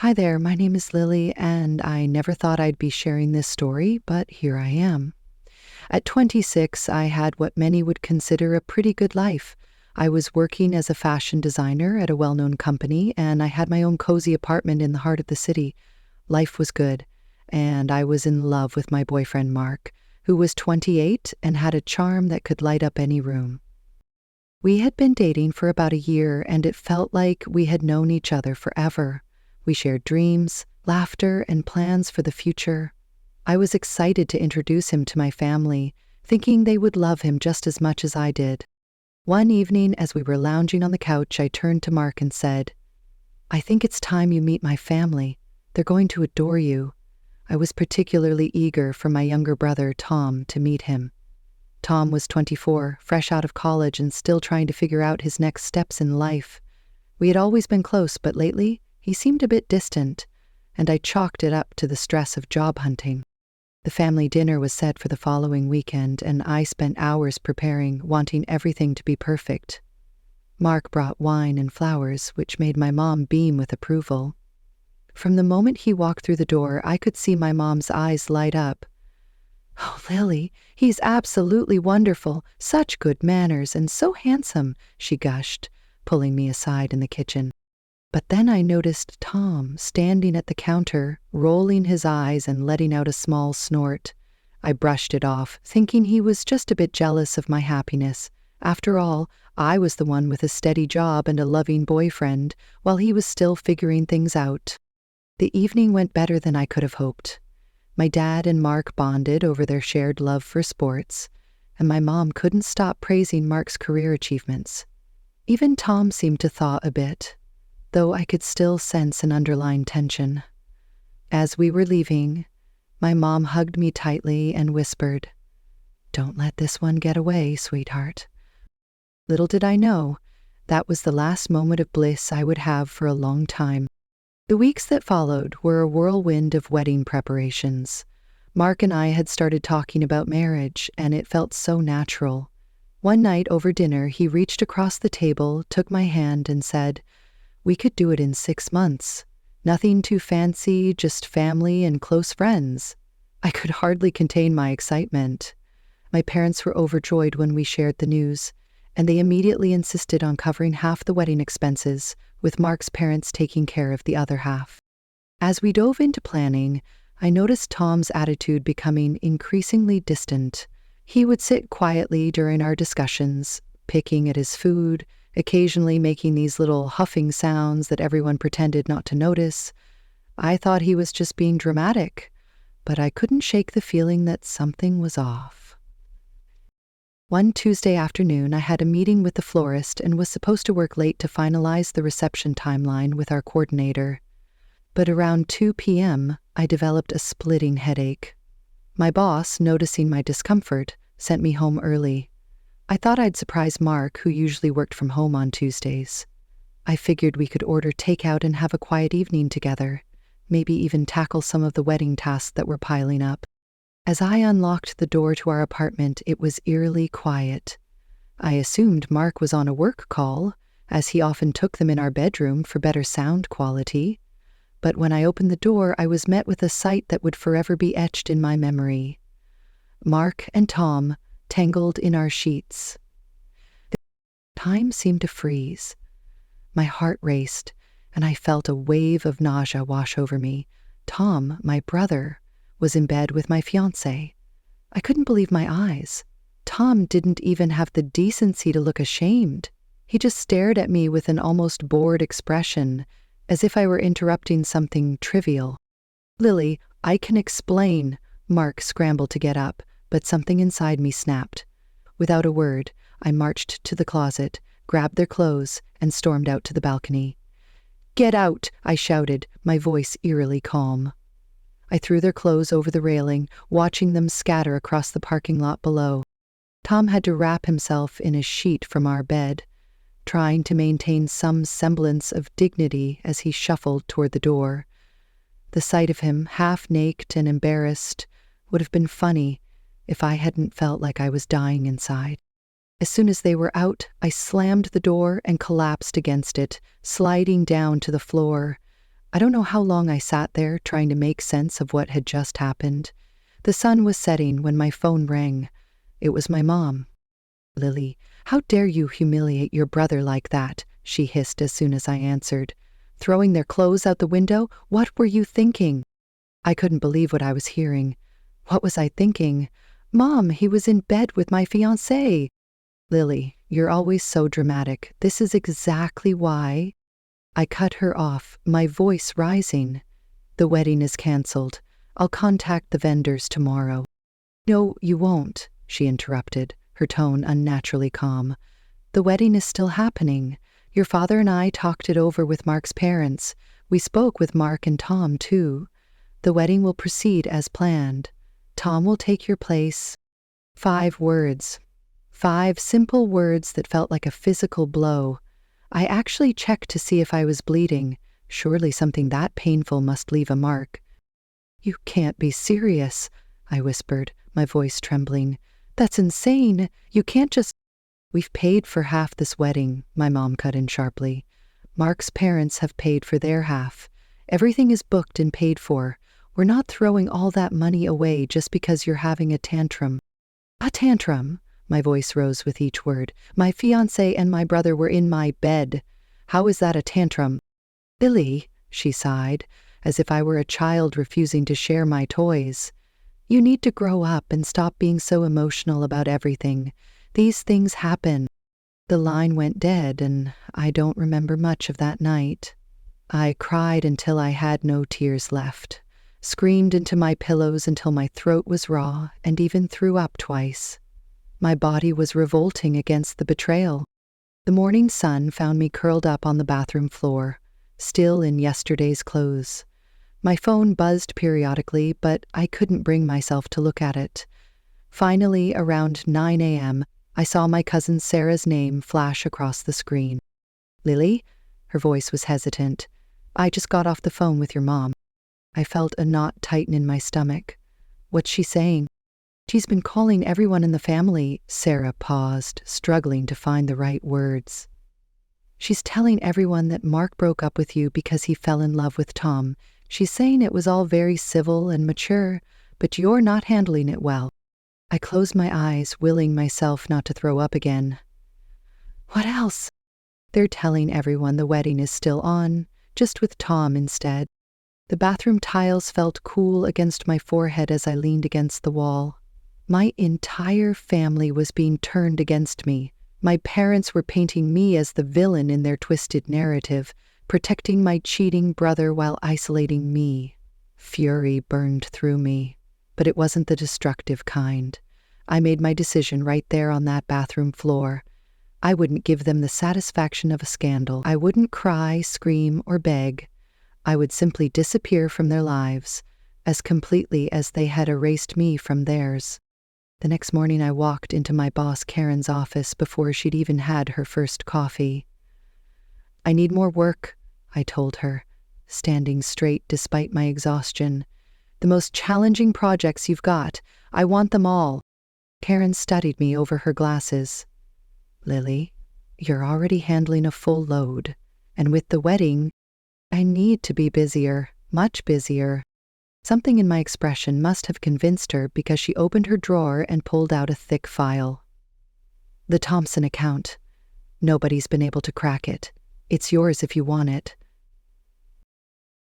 Hi there, my name is Lily, and I never thought I'd be sharing this story, but here I am. At 26, I had what many would consider a pretty good life. I was working as a fashion designer at a well-known company, and I had my own cozy apartment in the heart of the city. Life was good, and I was in love with my boyfriend Mark, who was 28 and had a charm that could light up any room. We had been dating for about a year, and it felt like we had known each other forever. We shared dreams, laughter, and plans for the future. I was excited to introduce him to my family, thinking they would love him just as much as I did. One evening, as we were lounging on the couch, I turned to Mark and said, "I think it's time you meet my family. They're going to adore you." I was particularly eager for my younger brother, Tom, to meet him. Tom was 24, fresh out of college and still trying to figure out his next steps in life. We had always been close, but lately, he seemed a bit distant, and I chalked it up to the stress of job hunting. The family dinner was set for the following weekend, and I spent hours preparing, wanting everything to be perfect. Mark brought wine and flowers, which made my mom beam with approval. From the moment he walked through the door, I could see my mom's eyes light up. "Oh, Lily, he's absolutely wonderful, such good manners, and so handsome," she gushed, pulling me aside in the kitchen. But then I noticed Tom standing at the counter, rolling his eyes and letting out a small snort. I brushed it off, thinking he was just a bit jealous of my happiness. After all, I was the one with a steady job and a loving boyfriend, while he was still figuring things out. The evening went better than I could have hoped. My dad and Mark bonded over their shared love for sports, and my mom couldn't stop praising Mark's career achievements. Even Tom seemed to thaw a bit, though I could still sense an underlying tension. As we were leaving, my mom hugged me tightly and whispered, "Don't let this one get away, sweetheart." Little did I know, that was the last moment of bliss I would have for a long time. The weeks that followed were a whirlwind of wedding preparations. Mark and I had started talking about marriage, and it felt so natural. One night over dinner, he reached across the table, took my hand, and said, "We could do it in 6 months. Nothing too fancy, just family and close friends." I could hardly contain my excitement. My parents were overjoyed when we shared the news, and they immediately insisted on covering half the wedding expenses, with Mark's parents taking care of the other half. As we dove into planning, I noticed Tom's attitude becoming increasingly distant. He would sit quietly during our discussions, picking at his food, occasionally making these little huffing sounds that everyone pretended not to notice. I thought he was just being dramatic, but I couldn't shake the feeling that something was off. One Tuesday afternoon, I had a meeting with the florist and was supposed to work late to finalize the reception timeline with our coordinator. But around 2 p.m., I developed a splitting headache. My boss, noticing my discomfort, sent me home early. I thought I'd surprise Mark, who usually worked from home on Tuesdays. I figured we could order takeout and have a quiet evening together, maybe even tackle some of the wedding tasks that were piling up. As I unlocked the door to our apartment, it was eerily quiet. I assumed Mark was on a work call, as he often took them in our bedroom for better sound quality. But when I opened the door, I was met with a sight that would forever be etched in my memory. Mark and Tom tangled in our sheets. Time seemed to freeze. My heart raced, and I felt a wave of nausea wash over me. Tom, my brother, was in bed with my fiancé. I couldn't believe my eyes. Tom didn't even have the decency to look ashamed. He just stared at me with an almost bored expression, as if I were interrupting something trivial. "Lily, I can explain." Mark scrambled to get up, but something inside me snapped. Without a word, I marched to the closet, grabbed their clothes, and stormed out to the balcony. "Get out!" I shouted, my voice eerily calm. I threw their clothes over the railing, watching them scatter across the parking lot below. Tom had to wrap himself in a sheet from our bed, trying to maintain some semblance of dignity as he shuffled toward the door. The sight of him, half-naked and embarrassed, would have been funny if I hadn't felt like I was dying inside. As soon as they were out, I slammed the door and collapsed against it, sliding down to the floor. I don't know how long I sat there trying to make sense of what had just happened. The sun was setting when my phone rang. It was my mom. "Lily, how dare you humiliate your brother like that?" she hissed as soon as I answered. "Throwing their clothes out the window? What were you thinking?" I couldn't believe what I was hearing. What was I thinking? "Mom, he was in bed with my fiancé." "Lily, you're always so dramatic. This is exactly why—" I cut her off, my voice rising. "The wedding is cancelled. I'll contact the vendors tomorrow." "No, you won't," she interrupted, her tone unnaturally calm. "The wedding is still happening. Your father and I talked it over with Mark's parents. We spoke with Mark and Tom, too. The wedding will proceed as planned. Tom will take your place." 5 words. 5 simple words that felt like a physical blow. I actually checked to see if I was bleeding. Surely something that painful must leave a mark. "You can't be serious," I whispered, my voice trembling. "That's insane. You can't just—" "We've paid for half this wedding," my mom cut in sharply. "Mark's parents have paid for their half. Everything is booked and paid for. We're not throwing all that money away just because you're having a tantrum." "A tantrum?" My voice rose with each word. "My fiancé and my brother were in my bed. How is that a tantrum?" "Billy," she sighed, as if I were a child refusing to share my toys. "You need to grow up and stop being so emotional about everything. These things happen." The line went dead, and I don't remember much of that night. I cried until I had no tears left, screamed into my pillows until my throat was raw, and even threw up twice. My body was revolting against the betrayal. The morning sun found me curled up on the bathroom floor, still in yesterday's clothes. My phone buzzed periodically, but I couldn't bring myself to look at it. Finally, around 9 a.m., I saw my cousin Sarah's name flash across the screen. "Lily?" Her voice was hesitant. "I just got off the phone with your mom." I felt a knot tighten in my stomach. "What's she saying?" "She's been calling everyone in the family." Sarah paused, struggling to find the right words. "She's telling everyone that Mark broke up with you because he fell in love with Tom. She's saying it was all very civil and mature, but you're not handling it well." I closed my eyes, willing myself not to throw up again. "What else?" "They're telling everyone the wedding is still on, just with Tom instead." The bathroom tiles felt cool against my forehead as I leaned against the wall. My entire family was being turned against me. My parents were painting me as the villain in their twisted narrative, protecting my cheating brother while isolating me. Fury burned through me, but it wasn't the destructive kind. I made my decision right there on that bathroom floor. I wouldn't give them the satisfaction of a scandal. I wouldn't cry, scream, or beg. I would simply disappear from their lives, as completely as they had erased me from theirs. The next morning I walked into my boss Karen's office before she'd even had her first coffee. "I need more work," I told her, standing straight despite my exhaustion. "The most challenging projects you've got. I want them all." Karen studied me over her glasses. "Lily, you're already handling a full load, and with the wedding, I need to be busier, much busier." Something in my expression must have convinced her because she opened her drawer and pulled out a thick file. "The Thompson account. Nobody's been able to crack it. It's yours if you want it."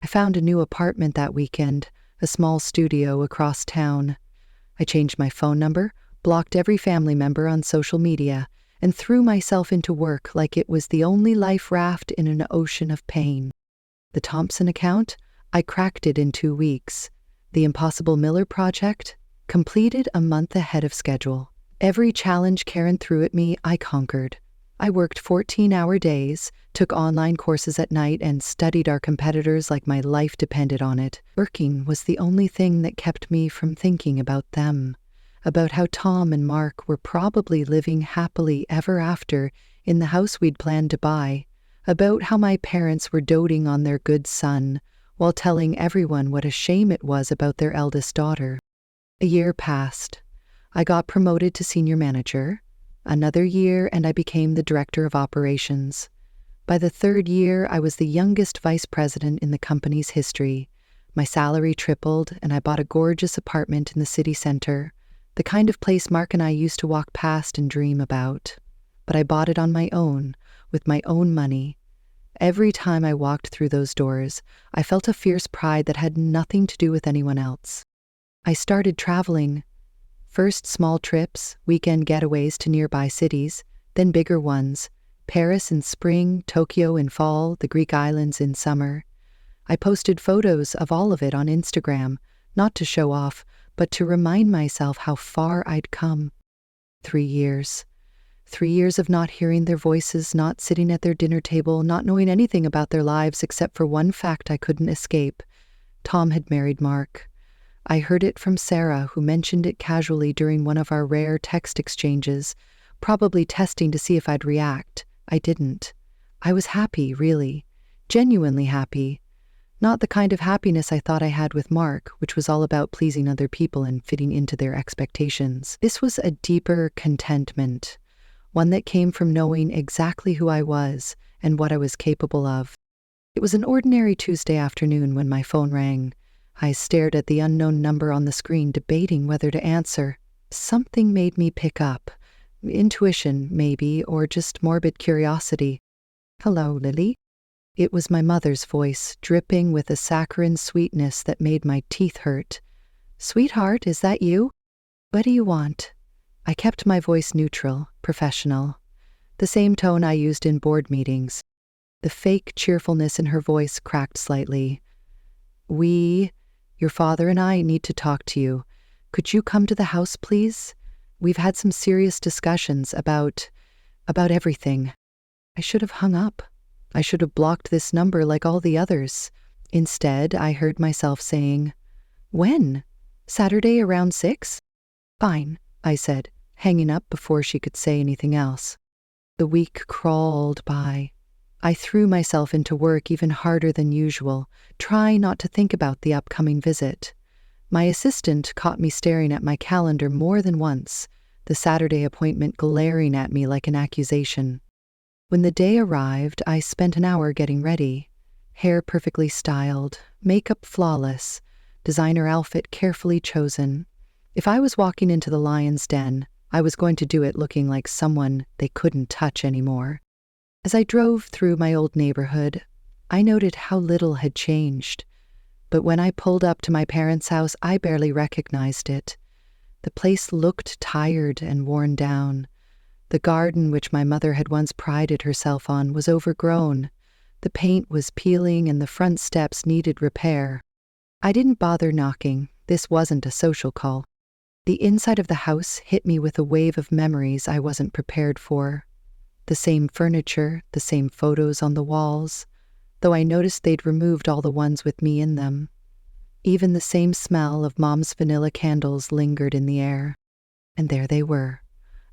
I found a new apartment that weekend, a small studio across town. I changed my phone number, blocked every family member on social media, and threw myself into work like it was the only life raft in an ocean of pain. The Thompson account? I cracked it in 2 weeks. The Impossible Miller project? Completed a month ahead of schedule. Every challenge Karen threw at me, I conquered. I worked 14-hour days, took online courses at night, and studied our competitors like my life depended on it. Working was the only thing that kept me from thinking about them, about how Tom and Mark were probably living happily ever after in the house we'd planned to buy, about how my parents were doting on their good son, while telling everyone what a shame it was about their eldest daughter. A year passed. I got promoted to senior manager. Another year, and I became the director of operations. By the third year, I was the youngest vice president in the company's history. My salary tripled, and I bought a gorgeous apartment in the city center, the kind of place Mark and I used to walk past and dream about. But I bought it on my own, with my own money. Every time I walked through those doors, I felt a fierce pride that had nothing to do with anyone else. I started traveling. First small trips, weekend getaways to nearby cities, then bigger ones, Paris in spring, Tokyo in fall, the Greek islands in summer. I posted photos of all of it on Instagram, not to show off, but to remind myself how far I'd come. 3 years. 3 years of not hearing their voices, not sitting at their dinner table, not knowing anything about their lives except for one fact I couldn't escape. Tom had married Mark. I heard it from Sarah, who mentioned it casually during one of our rare text exchanges, probably testing to see if I'd react. I didn't. I was happy, really. Genuinely happy. Not the kind of happiness I thought I had with Mark, which was all about pleasing other people and fitting into their expectations. This was a deeper contentment, one that came from knowing exactly who I was and what I was capable of. It was an ordinary Tuesday afternoon when my phone rang. I stared at the unknown number on the screen, debating whether to answer. Something made me pick up. Intuition, maybe, or just morbid curiosity. "Hello, Lily." It was my mother's voice, dripping with a saccharine sweetness that made my teeth hurt. "Sweetheart, is that you? What do you want?" I kept my voice neutral, professional. The same tone I used in board meetings. The fake cheerfulness in her voice cracked slightly. Your father and I need to talk to you. Could you come to the house, please? We've had some serious discussions about everything." I should have hung up. I should have blocked this number like all the others. Instead, I heard myself saying, "When? Saturday around 6? "Fine," I said, hanging up before she could say anything else. The week crawled by. I threw myself into work even harder than usual, trying not to think about the upcoming visit. My assistant caught me staring at my calendar more than once, the Saturday appointment glaring at me like an accusation. When the day arrived, I spent an hour getting ready. Hair perfectly styled, makeup flawless, designer outfit carefully chosen. If I was walking into the lion's den, I was going to do it looking like someone they couldn't touch anymore. As I drove through my old neighborhood, I noted how little had changed. But when I pulled up to my parents' house, I barely recognized it. The place looked tired and worn down. The garden, which my mother had once prided herself on, was overgrown. The paint was peeling and the front steps needed repair. I didn't bother knocking. This wasn't a social call. The inside of the house hit me with a wave of memories I wasn't prepared for. The same furniture, the same photos on the walls, though I noticed they'd removed all the ones with me in them. Even the same smell of Mom's vanilla candles lingered in the air. And there they were,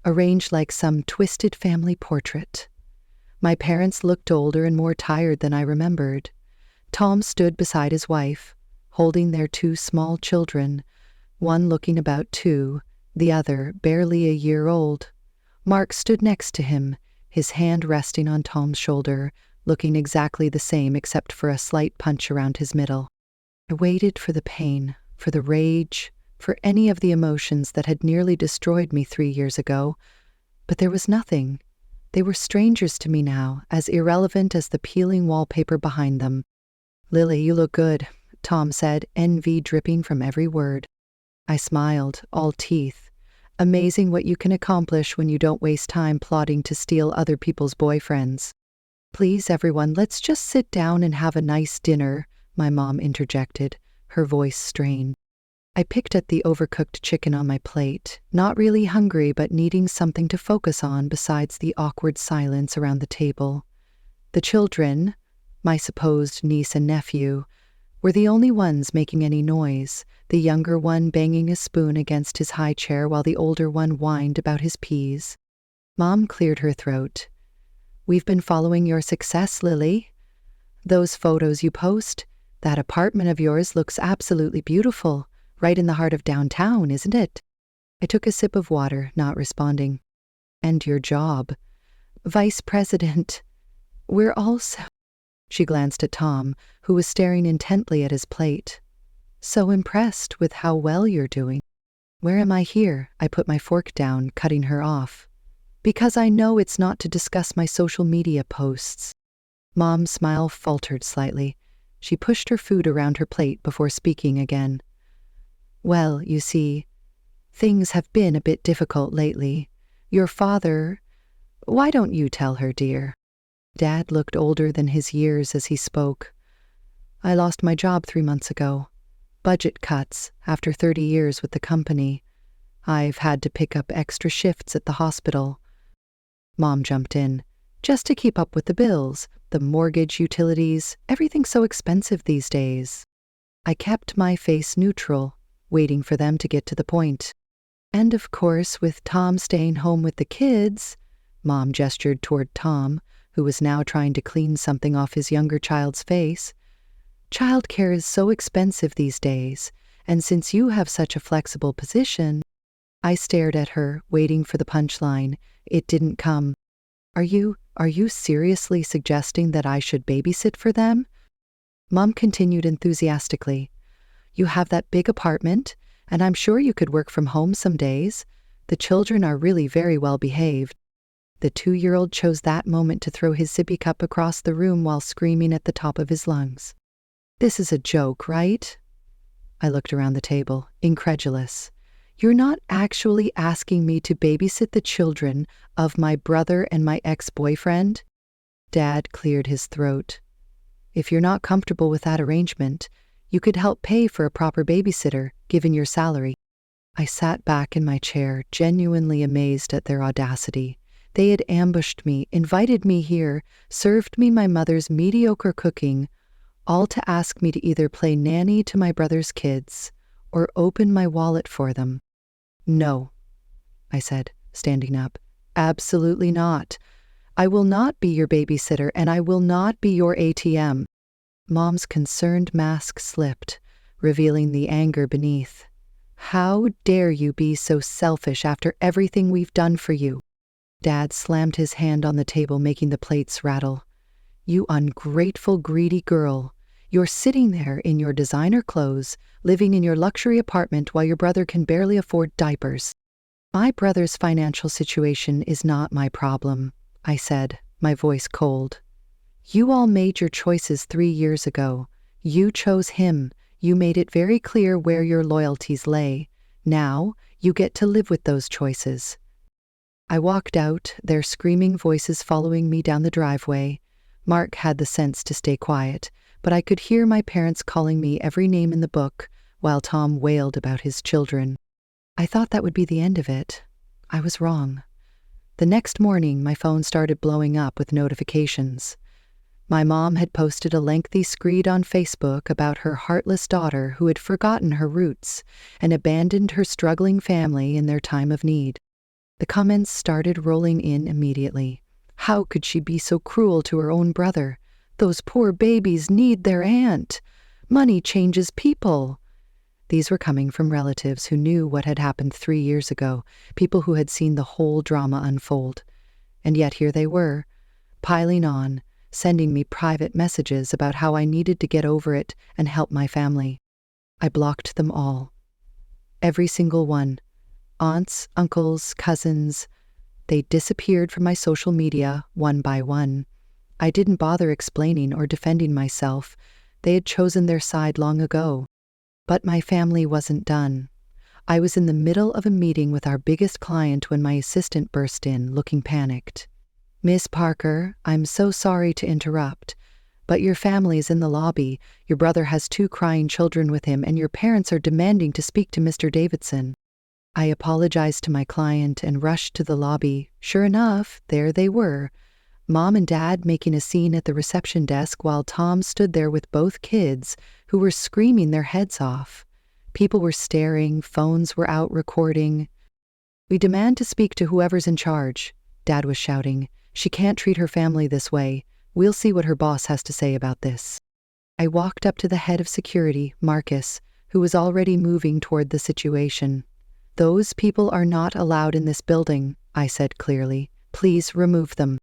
arranged like some twisted family portrait. My parents looked older and more tired than I remembered. Tom stood beside his wife, holding their 2 small children, one looking about 2, the other barely a year old. Mark stood next to him, his hand resting on Tom's shoulder, looking exactly the same except for a slight punch around his middle. I waited for the pain, for the rage, for any of the emotions that had nearly destroyed me 3 years ago, but there was nothing. They were strangers to me now, as irrelevant as the peeling wallpaper behind them. "Lily, you look good," Tom said, envy dripping from every word. I smiled, all teeth. Amazing what you can accomplish when you don't waste time plotting to steal other people's boyfriends. "Please, everyone, let's just sit down and have a nice dinner," my mom interjected, her voice strained. I picked at the overcooked chicken on my plate, not really hungry but needing something to focus on besides the awkward silence around the table. The children, my supposed niece and nephew, were the only ones making any noise, the younger one banging a spoon against his high chair while the older one whined about his peas. Mom cleared her throat. "We've been following your success, Lily. Those photos you post, that apartment of yours looks absolutely beautiful, right in the heart of downtown, isn't it?" I took a sip of water, not responding. "And your job. Vice President. We're all so— She glanced at Tom, who was staring intently at his plate. So impressed with how well you're doing. Where am I here? I put my fork down, cutting her off. Because I know it's not to discuss my social media posts. Mom's smile faltered slightly. She pushed her food around her plate before speaking again. Well, you see, things have been a bit difficult lately. Your father— Why don't you tell her, dear? Dad looked older than his years as he spoke. I lost my job 3 months ago. Budget cuts after 30 years with the company. I've had to pick up extra shifts at the hospital. Mom jumped in. Just to keep up with the bills, the mortgage, utilities, everything's so expensive these days. I kept my face neutral, waiting for them to get to the point. And of course, with Tom staying home with the kids— Mom gestured toward Tom, who was now trying to clean something off his younger child's face. Childcare is so expensive these days, and since you have such a flexible position— I stared at her, waiting for the punchline. It didn't come. Are you seriously suggesting that I should babysit for them? Mom continued enthusiastically. You have that big apartment, and I'm sure you could work from home some days. The children are really very well behaved. The 2-year-old chose that moment to throw his sippy cup across the room while screaming at the top of his lungs. This is a joke, right? I looked around the table, incredulous. You're not actually asking me to babysit the children of my brother and my ex-boyfriend? Dad cleared his throat. If you're not comfortable with that arrangement, you could help pay for a proper babysitter, given your salary. I sat back in my chair, genuinely amazed at their audacity. They had ambushed me, invited me here, served me my mother's mediocre cooking, all to ask me to either play nanny to my brother's kids or open my wallet for them. No, I said, standing up. Absolutely not. I will not be your babysitter, and I will not be your ATM. Mom's concerned mask slipped, revealing the anger beneath. How dare you be so selfish after everything we've done for you? Dad slammed his hand on the table, making the plates rattle. You ungrateful, greedy girl. You're sitting there in your designer clothes, living in your luxury apartment while your brother can barely afford diapers. My brother's financial situation is not my problem, I said, my voice cold. You all made your choices 3 years ago. You chose him. You made it very clear where your loyalties lay. Now, you get to live with those choices. I walked out, their screaming voices following me down the driveway. Mark had the sense to stay quiet, but I could hear my parents calling me every name in the book, while Tom wailed about his children. I thought that would be the end of it. I was wrong. The next morning, my phone started blowing up with notifications. My mom had posted a lengthy screed on Facebook about her heartless daughter who had forgotten her roots and abandoned her struggling family in their time of need. The comments started rolling in immediately. How could she be so cruel to her own brother? Those poor babies need their aunt. Money changes people. These were coming from relatives who knew what had happened 3 years ago, people who had seen the whole drama unfold. And yet here they were, piling on, sending me private messages about how I needed to get over it and help my family. I blocked them all. Every single one. Aunts, uncles, cousins. They disappeared from my social media, one by one. I didn't bother explaining or defending myself. They had chosen their side long ago. But my family wasn't done. I was in the middle of a meeting with our biggest client when my assistant burst in, looking panicked. Miss Parker, I'm so sorry to interrupt, but your family's in the lobby. Your brother has 2 crying children with him, and your parents are demanding to speak to Mr. Davidson. I apologized to my client and rushed to the lobby. Sure enough, there they were, Mom and Dad making a scene at the reception desk while Tom stood there with both kids, who were screaming their heads off. People were staring, phones were out recording. We demand to speak to whoever's in charge, Dad was shouting. She can't treat her family this way. We'll see what her boss has to say about this. I walked up to the head of security, Marcus, who was already moving toward the situation. Those people are not allowed in this building, I said clearly. Please remove them.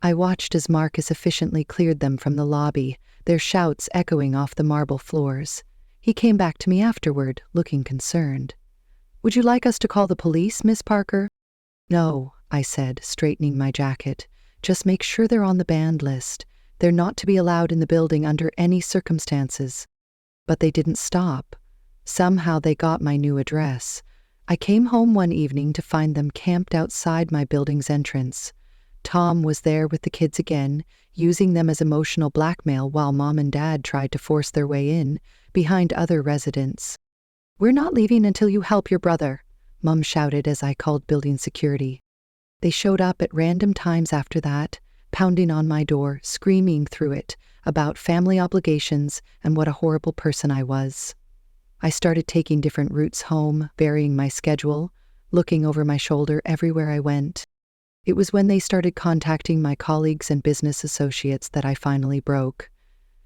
I watched as Marcus efficiently cleared them from the lobby, their shouts echoing off the marble floors. He came back to me afterward, looking concerned. "Would you like us to call the police, Miss Parker?" "No," I said, straightening my jacket. "Just make sure they're on the banned list. They're not to be allowed in the building under any circumstances." But they didn't stop. Somehow they got my new address. I came home one evening to find them camped outside my building's entrance. Tom was there with the kids again, using them as emotional blackmail while Mom and Dad tried to force their way in, behind other residents. "We're not leaving until you help your brother," Mom shouted as I called building security. They showed up at random times after that, pounding on my door, screaming through it about family obligations and what a horrible person I was. I started taking different routes home, varying my schedule, looking over my shoulder everywhere I went. It was when they started contacting my colleagues and business associates that I finally broke.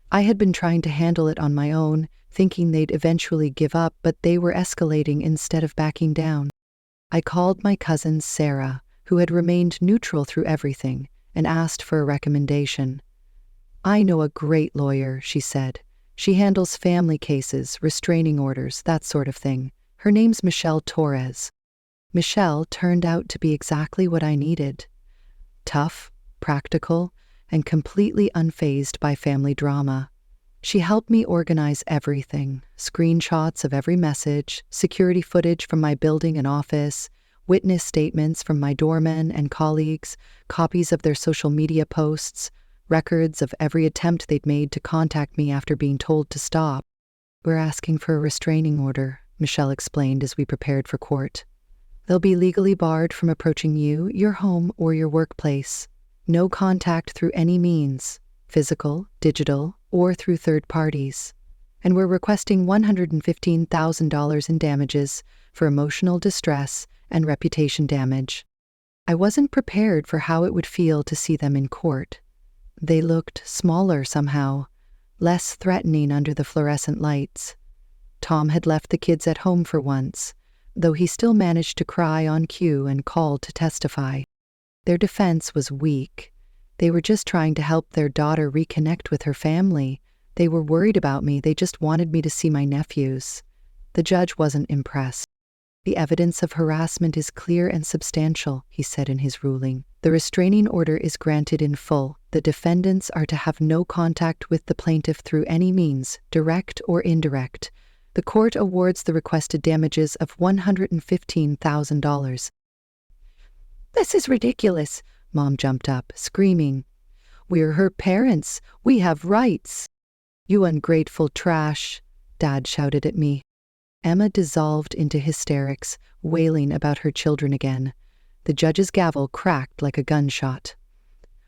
I had been trying to handle it on my own, thinking they'd eventually give up, but they were escalating instead of backing down. I called my cousin Sarah, who had remained neutral through everything, and asked for a recommendation. "I know a great lawyer," she said. "She handles family cases, restraining orders, that sort of thing. Her name's Michelle Torres." Michelle turned out to be exactly what I needed. Tough, practical, and completely unfazed by family drama. She helped me organize everything: screenshots of every message, security footage from my building and office, witness statements from my doormen and colleagues, copies of their social media posts, records of every attempt they'd made to contact me after being told to stop. "We're asking for a restraining order," Michelle explained as we prepared for court. "They'll be legally barred from approaching you, your home, or your workplace. No contact through any means, physical, digital, or through third parties. And we're requesting $115,000 in damages for emotional distress and reputation damage." I wasn't prepared for how it would feel to see them in court. They looked smaller somehow, less threatening under the fluorescent lights. Tom had left the kids at home for once, though he still managed to cry on cue and called to testify. Their defense was weak. They were just trying to help their daughter reconnect with her family. They were worried about me. They just wanted me to see my nephews. The judge wasn't impressed. "The evidence of harassment is clear and substantial," he said in his ruling. "The restraining order is granted in full. The defendants are to have no contact with the plaintiff through any means, direct or indirect. The court awards the requested damages of $115,000. "This is ridiculous," Mom jumped up, screaming. "We're her parents. We have rights." "You ungrateful trash," Dad shouted at me. Emma dissolved into hysterics, wailing about her children again. The judge's gavel cracked like a gunshot.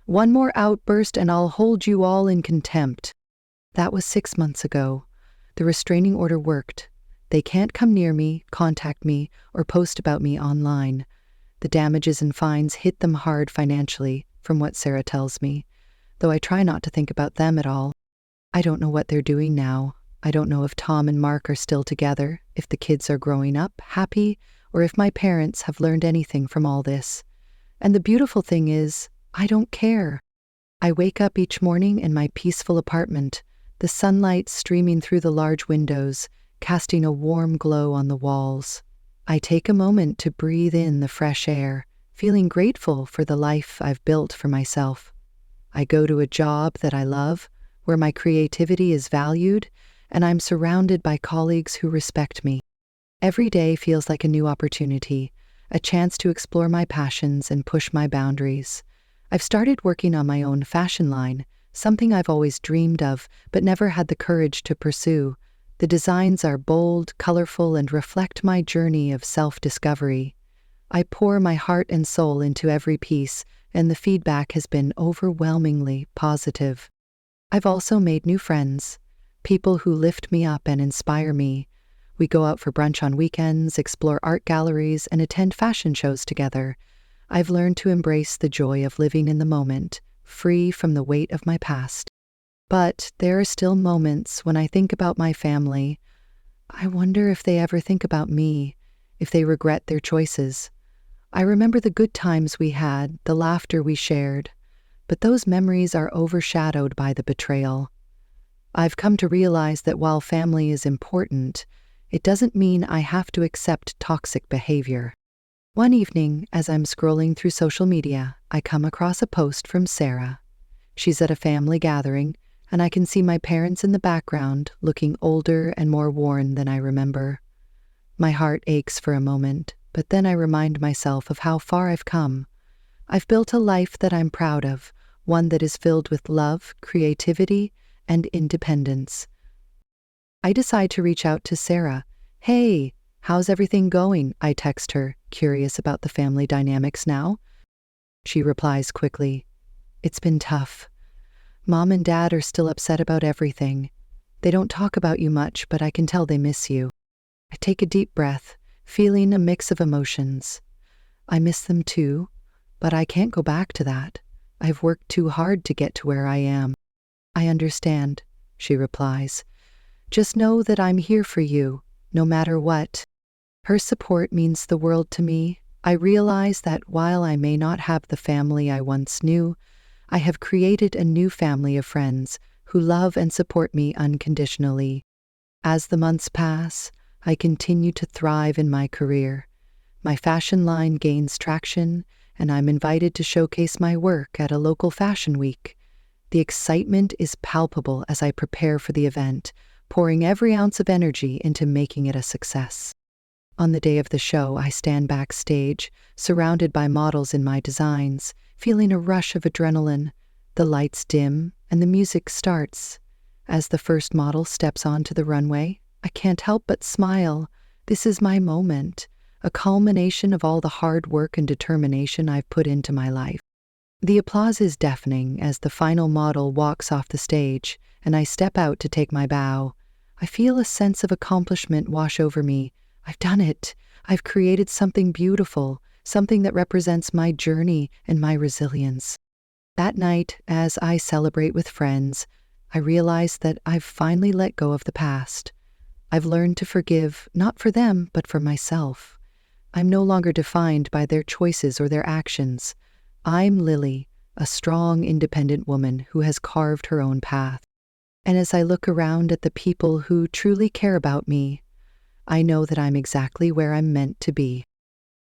"One more outburst and I'll hold you all in contempt." That was 6 months ago. The restraining order worked. They can't come near me, contact me, or post about me online. The damages and fines hit them hard financially, from what Sarah tells me, though I try not to think about them at all. I don't know what they're doing now. I don't know if Tom and Mark are still together, if the kids are growing up, happy, or if my parents have learned anything from all this. And the beautiful thing is, I don't care. I wake up each morning in my peaceful apartment, the sunlight streaming through the large windows, casting a warm glow on the walls. I take a moment to breathe in the fresh air, feeling grateful for the life I've built for myself. I go to a job that I love, where my creativity is valued, and I'm surrounded by colleagues who respect me. Every day feels like a new opportunity, a chance to explore my passions and push my boundaries. I've started working on my own fashion line, something I've always dreamed of but never had the courage to pursue. The designs are bold, colorful, and reflect my journey of self-discovery. I pour my heart and soul into every piece, and the feedback has been overwhelmingly positive. I've also made new friends, people who lift me up and inspire me. We go out for brunch on weekends, explore art galleries, and attend fashion shows together. I've learned to embrace the joy of living in the moment, free from the weight of my past. But there are still moments when I think about my family. I wonder if they ever think about me, if they regret their choices. I remember the good times we had, the laughter we shared. but those memories are overshadowed by the betrayal. I've come to realize that while family is important, it doesn't mean I have to accept toxic behavior. One evening, as I'm scrolling through social media, I come across a post from Sarah. She's at a family gathering, and I can see my parents in the background, looking older and more worn than I remember. My heart aches for a moment, but then I remind myself of how far I've come. I've built a life that I'm proud of, one that is filled with love, creativity, and independence. I decide to reach out to Sarah. "Hey, how's everything going?" I text her, curious about the family dynamics now. She replies quickly, "It's been tough. Mom and Dad are still upset about everything. They don't talk about you much, but I can tell they miss you." I take a deep breath, feeling a mix of emotions. I miss them too, but I can't go back to that. I've worked too hard to get to where I am. "I understand," she replies. "Just know that I'm here for you, no matter what." Her support means the world to me. I realize that while I may not have the family I once knew, I have created a new family of friends who love and support me unconditionally. As the months pass, I continue to thrive in my career. My fashion line gains traction, and I'm invited to showcase my work at a local fashion week. The excitement is palpable as I prepare for the event, pouring every ounce of energy into making it a success. On the day of the show, I stand backstage, surrounded by models in my designs, feeling a rush of adrenaline. The lights dim, and the music starts. As the first model steps onto the runway, I can't help but smile. This is my moment, a culmination of all the hard work and determination I've put into my life. The applause is deafening as the final model walks off the stage, and I step out to take my bow. I feel a sense of accomplishment wash over me. I've done it. I've created something beautiful, something that represents my journey and my resilience. That night, as I celebrate with friends, I realize that I've finally let go of the past. I've learned to forgive, not for them, but for myself. I'm no longer defined by their choices or their actions. I'm Lily, a strong, independent woman who has carved her own path. And as I look around at the people who truly care about me, I know that I'm exactly where I'm meant to be.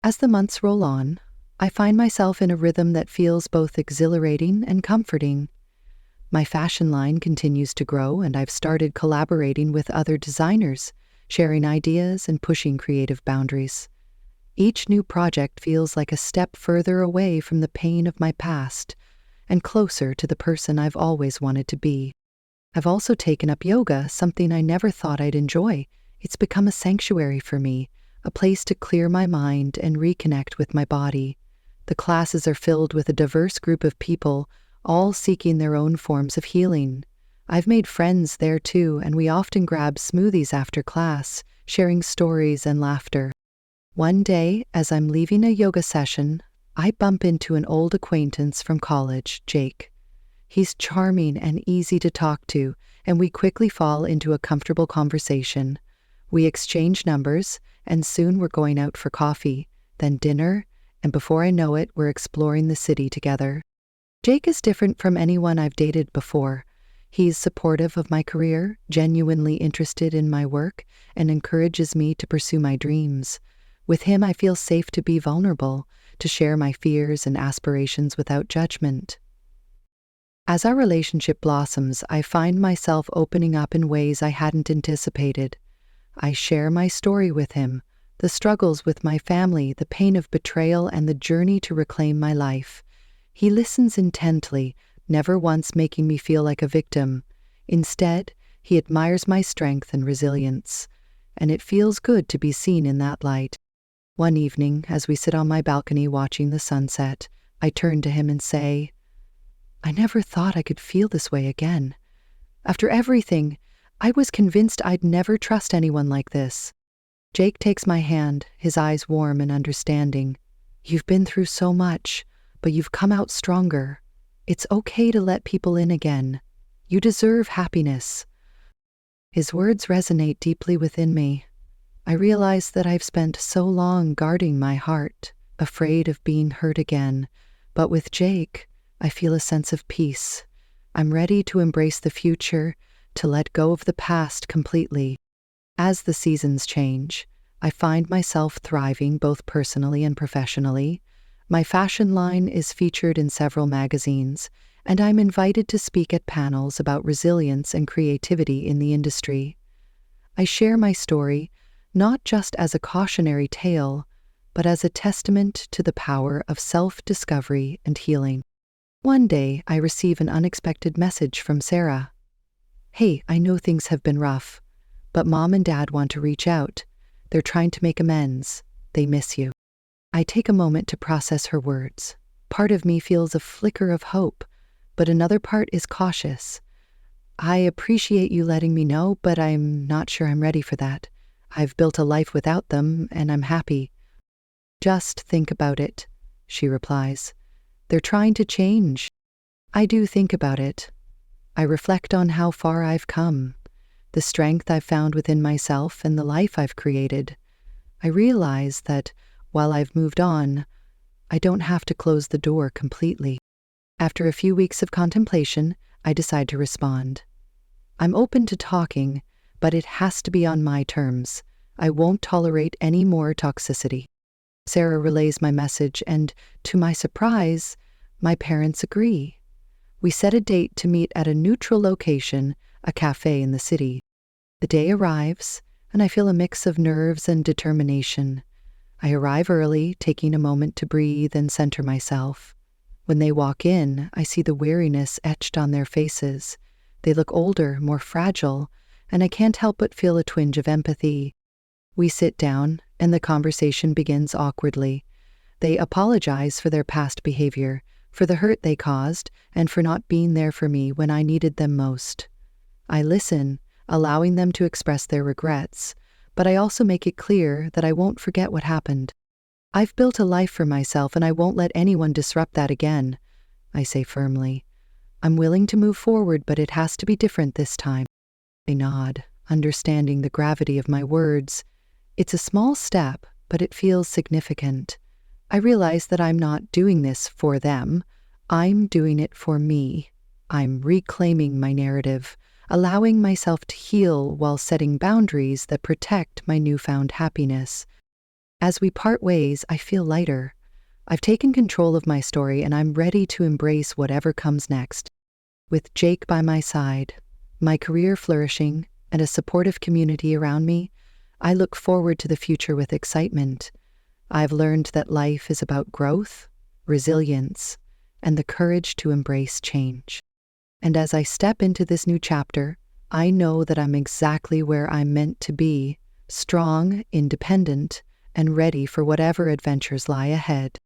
As the months roll on, I find myself in a rhythm that feels both exhilarating and comforting. My fashion line continues to grow, and I've started collaborating with other designers, sharing ideas and pushing creative boundaries. Each new project feels like a step further away from the pain of my past and closer to the person I've always wanted to be. I've also taken up yoga, something I never thought I'd enjoy. It's become a sanctuary for me, a place to clear my mind and reconnect with my body. The classes are filled with a diverse group of people, all seeking their own forms of healing. I've made friends there too, and we often grab smoothies after class, sharing stories and laughter. One day, as I'm leaving a yoga session, I bump into an old acquaintance from college, Jake. He's charming and easy to talk to, and we quickly fall into a comfortable conversation. We exchange numbers, and soon we're going out for coffee, then dinner, and before I know it, we're exploring the city together. Jake is different from anyone I've dated before. He's supportive of my career, genuinely interested in my work, and encourages me to pursue my dreams. With him, I feel safe to be vulnerable, to share my fears and aspirations without judgment. As our relationship blossoms, I find myself opening up in ways I hadn't anticipated. I share my story with him, the struggles with my family, the pain of betrayal, and the journey to reclaim my life. He listens intently, never once making me feel like a victim. Instead, he admires my strength and resilience, and it feels good to be seen in that light. One evening, as we sit on my balcony watching the sunset, I turn to him and say, "I never thought I could feel this way again. After everything, I was convinced I'd never trust anyone like this." Jake takes my hand, his eyes warm and understanding. "You've been through so much, but you've come out stronger. It's okay to let people in again. You deserve happiness." His words resonate deeply within me. I realize that I've spent so long guarding my heart, afraid of being hurt again. But with Jake, I feel a sense of peace. I'm ready to embrace the future, to let go of the past completely. As the seasons change, I find myself thriving both personally and professionally. My fashion line is featured in several magazines, and I'm invited to speak at panels about resilience and creativity in the industry. I share my story not just as a cautionary tale, but as a testament to the power of self-discovery and healing. One day, I receive an unexpected message from Sarah. "Hey, I know things have been rough, but Mom and Dad want to reach out. They're trying to make amends. They miss you." I take a moment to process her words. Part of me feels a flicker of hope, but another part is cautious. "I appreciate you letting me know, but I'm not sure I'm ready for that. I've built a life without them, and I'm happy." "Just think about it," she replies. "They're trying to change." I do think about it. I reflect on how far I've come, the strength I've found within myself, and the life I've created. I realize that while I've moved on, I don't have to close the door completely. After a few weeks of contemplation, I decide to respond. "I'm open to talking, but it has to be on my terms. I won't tolerate any more toxicity." Sarah relays my message, and to my surprise, my parents agree. We set a date to meet at a neutral location, a cafe in the city. The day arrives, and I feel a mix of nerves and determination. I arrive early, taking a moment to breathe and center myself. When they walk in, I see the weariness etched on their faces. They look older, more fragile, and I can't help but feel a twinge of empathy. We sit down, and the conversation begins awkwardly. They apologize for their past behavior, for the hurt they caused, and for not being there for me when I needed them most. I listen, allowing them to express their regrets, but I also make it clear that I won't forget what happened. "I've built a life for myself, and I won't let anyone disrupt that again," I say firmly. "I'm willing to move forward, but it has to be different this time." They nod, understanding the gravity of my words. It's a small step, but it feels significant. I realize that I'm not doing this for them. I'm doing it for me. I'm reclaiming my narrative, allowing myself to heal while setting boundaries that protect my newfound happiness. As we part ways, I feel lighter. I've taken control of my story, and I'm ready to embrace whatever comes next. With Jake by my side, my career flourishing, and a supportive community around me, I look forward to the future with excitement. I've learned that life is about growth, resilience, and the courage to embrace change. And as I step into this new chapter, I know that I'm exactly where I'm meant to be, strong, independent, and ready for whatever adventures lie ahead.